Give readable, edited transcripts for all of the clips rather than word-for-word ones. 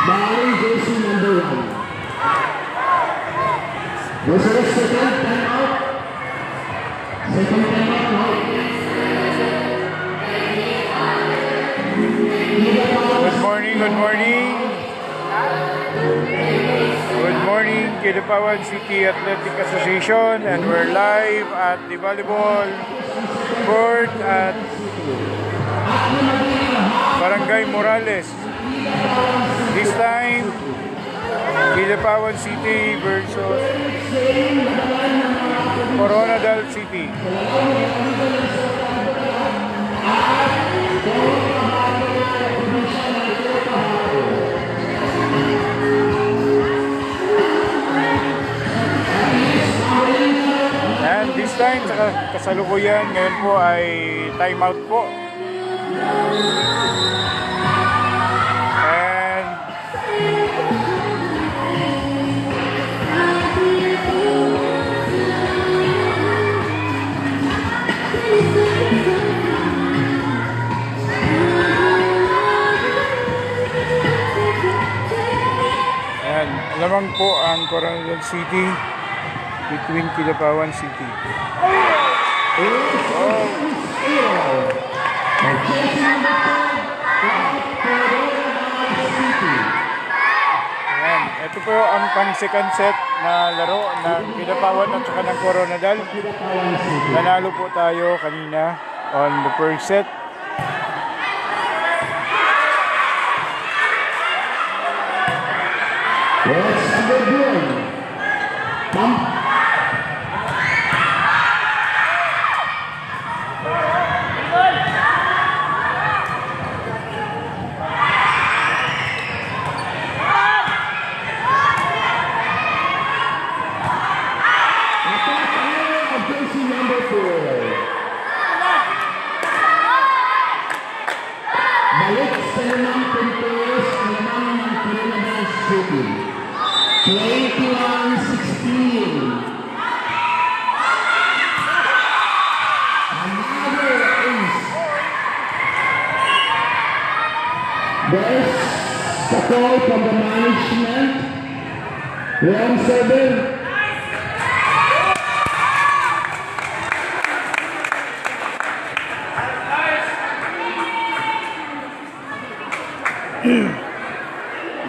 Bali jersey number 1. There's a second time out. Second time out now. Good morning, good morning. Good morning, Kidapawan City Athletic Association, and we're live at the volleyball court at Barangay Morales. This time, Kidapawan City versus Coronadal City. And this time, sa kasalukuyan, ngayon po ay timeout po. And lamang po ang Coronadal City between Kidapawan City. Ayan, ito po ang pang-second set na laro ng Kidapawan at saka ng Coronadal. Nanalo po tayo kanina on the first set. Let's begin. Jersey number 4. Balik sa limang pintos ang lamang ng Coronadal City. 21-16. Another ace. There's the call from the management. Wrong server.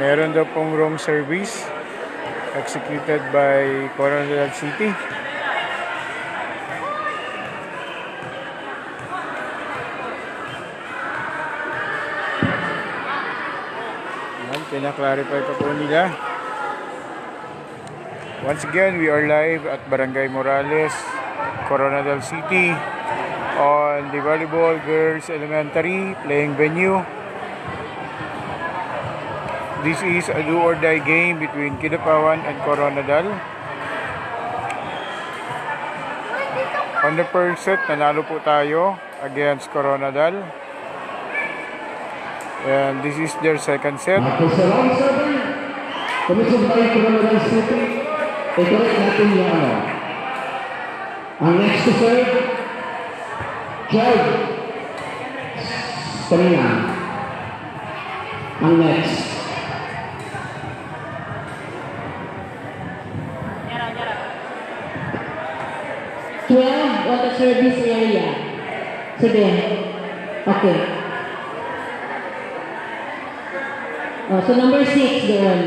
Meron daw pong wrong service executed by Coronadal City. Ayan, pinaklarify pa po nila. Once again, we are live at Barangay Morales, Coronadal City on the Volleyball Girls Elementary playing venue. This is a do-or-die game between Kidapawan and Coronadal. On the first set, nanalo po tayo against Coronadal. And this is their second set. Sa long server, commission by Coronadal City. I-correct natin yung ang next to serve, George Stamina. Ang next. On the service area. Sige. Okay. Oh, so number 6 doon.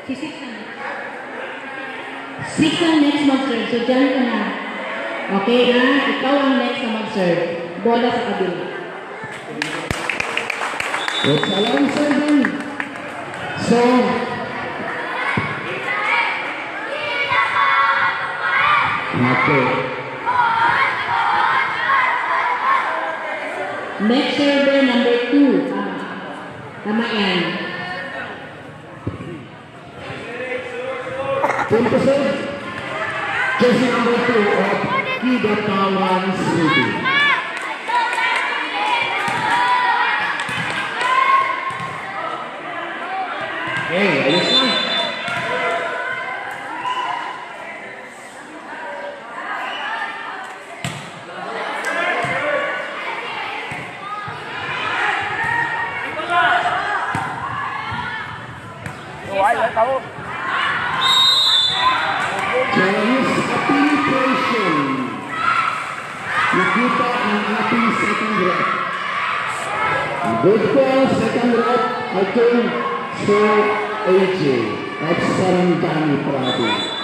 Si 6 na. 6 ang next mag-serve. So dyan ka na. Okay na? Ikaw ang next na mag-serve. Bola sa kabila. It's a long serving. So, okay. Next server number 2. Tama yan. Punto serve. Jersey number 2 of Kidapawan City. Hey, ayos na. Chinese application. Nakita ang ating second rep. Good call, second rep. I think so, AJ. At Sarangani Prado.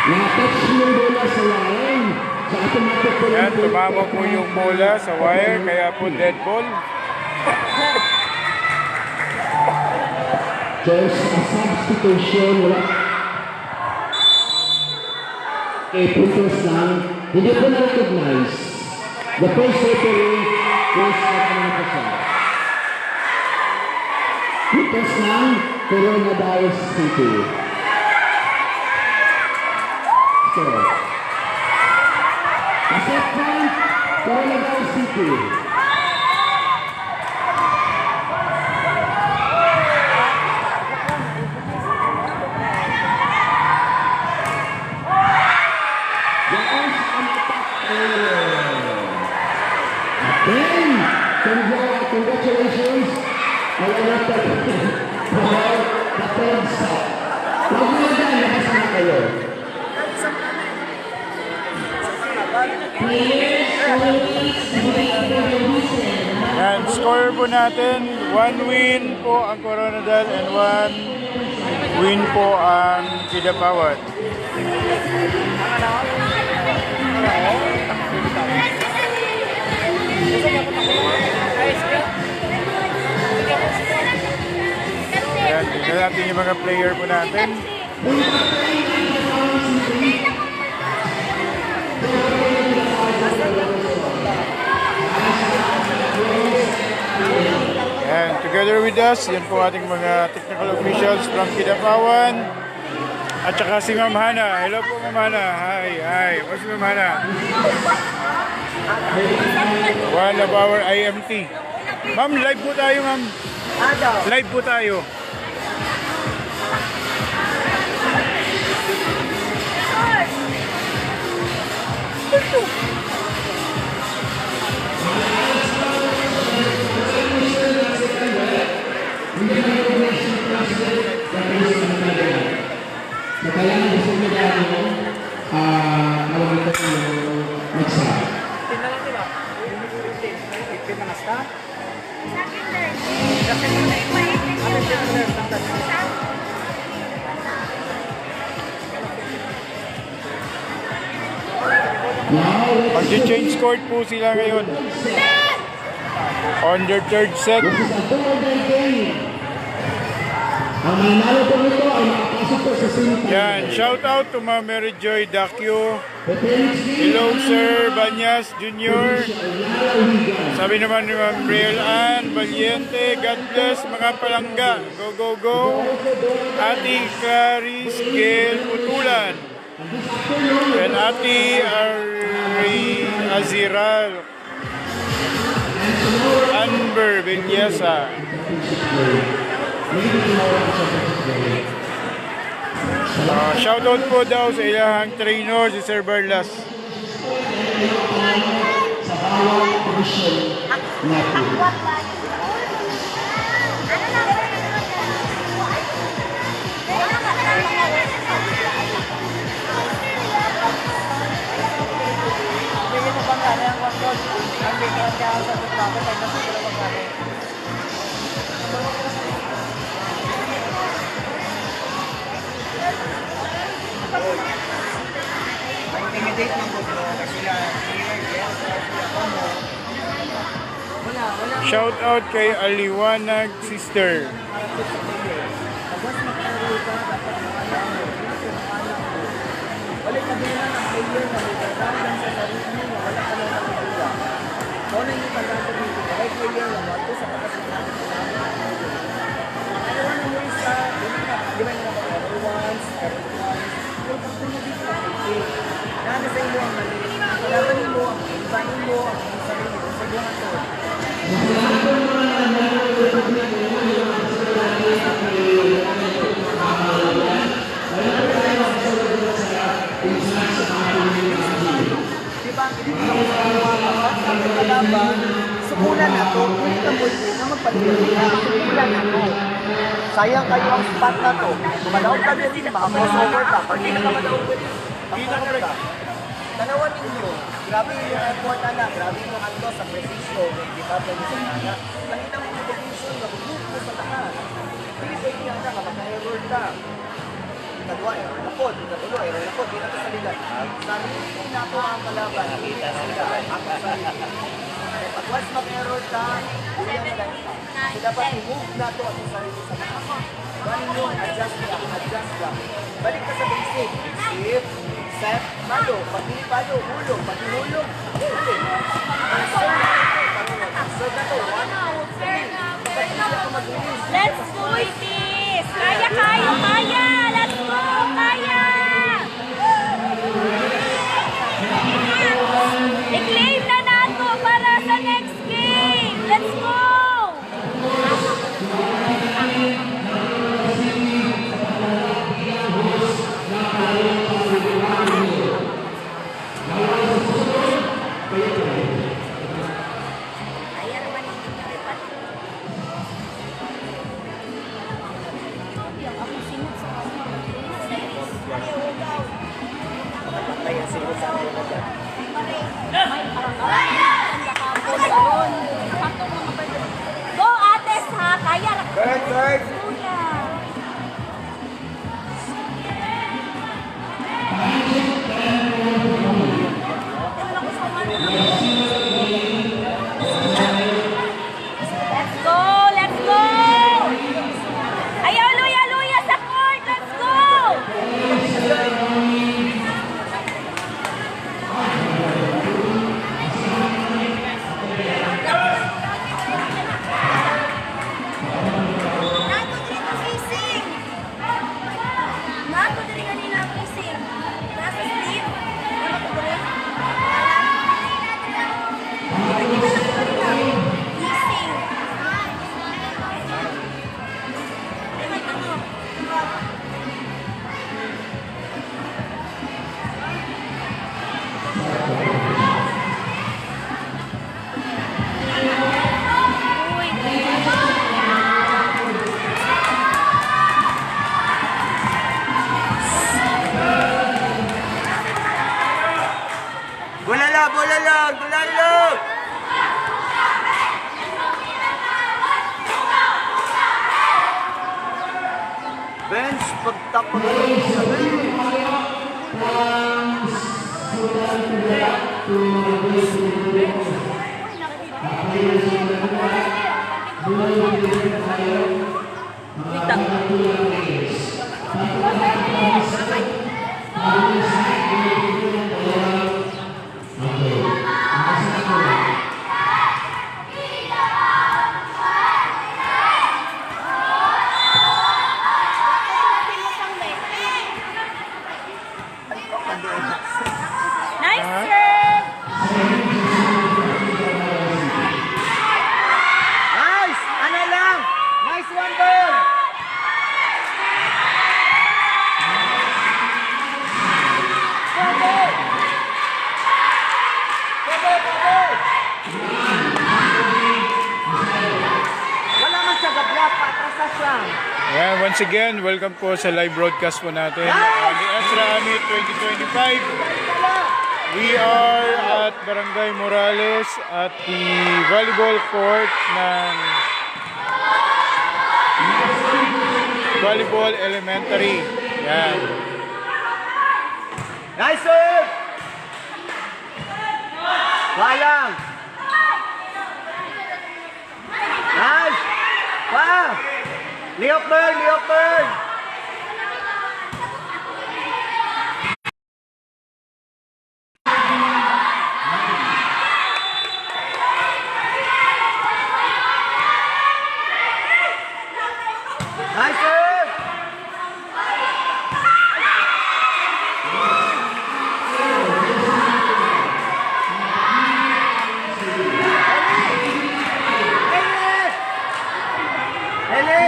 Na-touch yung bola sa line. Sa automatic po Yan, tumama po yung bola sa wire, kaya po dead ball. There's a substitution. Wala. Okay, puntos lang. Hindi ko na-recognize. The first referee is na siya. Puntos lang, Coronavirus City. So, asset point, Coronavirus City. Then, congratulations. I want to for the third stop. Huwag mo na labas na kayo. Yan, score po natin. 1 win po ang Coronadal and 1 win po ang Kidapawan. Yan, tingnan natin yung mga player po natin. And together with us, yan po ating mga technical officials from Kidapawan. At saka si Ma'am Hana. Hello po Ma'am Hana. Hi. What's Ma'am Hana? One of our IMT. Ma'am, live po tayo ma'am. Live po tayo. So, kaya nga gusto nyo dahil alam ito yung nagsabi. Mag-change court po sila ngayon. On their third set. This is a two-day game. Ang manalo po nito ay makapasok po sa semifinal. Yan, shout out to Ma'am Mary Joy Dakyo. Hello Sir Banyas Jr. Sabi naman ni Ma'am Riel Ann Valiente, God bless mga palangga. Go, go, go. Ati Clarice Gail Putulan. And Ati Ari Aziral. Amber Villesa. Shoutout po daw sa ilahang trainer si Sir Barlas. Sa bawang position natin. Shout out kay Aliwanag Sister. sa kalaban, sukulan na to, ulit na magpalitan na, sukulan na to. Sayang kayo ang spot na to. Malawag ka din, maka-crossover ka. Pag hindi ka malawag ka din, crossover ka. Dalawa ninyo, grabe yung effort na lang, grabe yung ano sa precision, di ba, pwede sa nana. Nakita mo yung precision, nabubuk mo sa lahat. Hindi pwede yan ka, maka-error ka. Ikadwa, error na po. Ikatulo, error na po. Di na ito sa ligan. Sabi ko, hindi na ako ang kalaban. Nakita sila. Ako sa ligan. Pag once mag-error ka, hindi na lang ka. So dapat i-move na ito at sarili sa mga. Balik mo, adjust lang. Balik ka sa basic. Shift, set, palo. Pag-hili palo, hulog. Pag-hulog, hulog. Serve na ito. Let's do this! Kaya! Let's go! Kaya! I-claim na nato para sa next game! Let's go! Kaya naman hindi niya repat. Ako sinot sa Kaya sila sa akin na dyan. Go, Ates, ha? Kaya. Bird! Kuya. Let's go! Let's go! Ayaw, luya sa court! Let's go! Nato dito facing! Nato dito kanina facing! Nasa sleep? Ano ko rin? Facing! Bola lang! Bench, pagtapos sa Nice serve! Nice! Ano lang? Nice one, girl! Wala man siya gablap, patrasa siya. Ayan, once again, welcome po sa live broadcast po natin. The Ezra Amit 2025. We are at Barangay Morales at the volleyball court ng Volleyball Elementary. Yan. Nice serve! Walang! Nice! Wow! Leopard! Nice serve! Hele!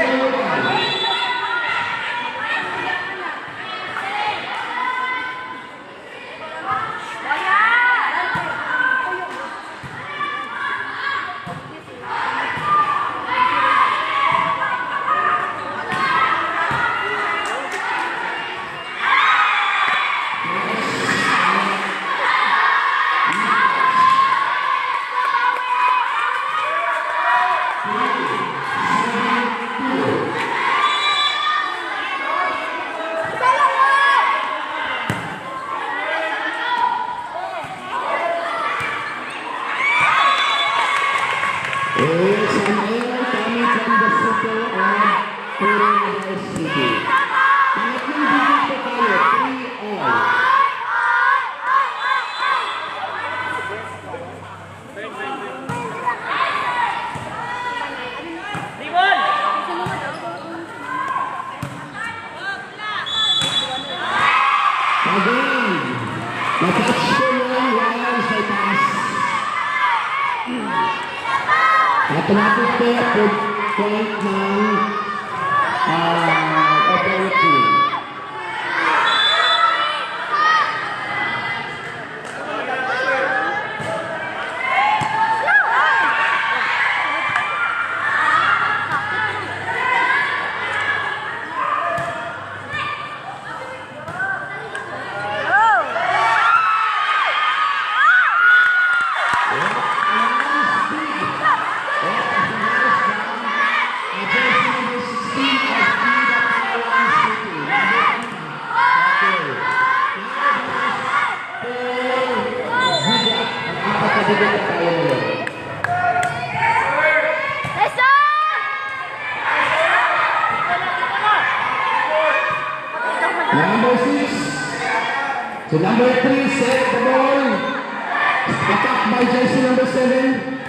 City and Coronadal City. Pangatlong bigay po tayo, 3-all. Again, na-touch ko lang while sa taas. Automatic point ng authority. Number 6. So number 3 set the ball. Attack by jersey number 7.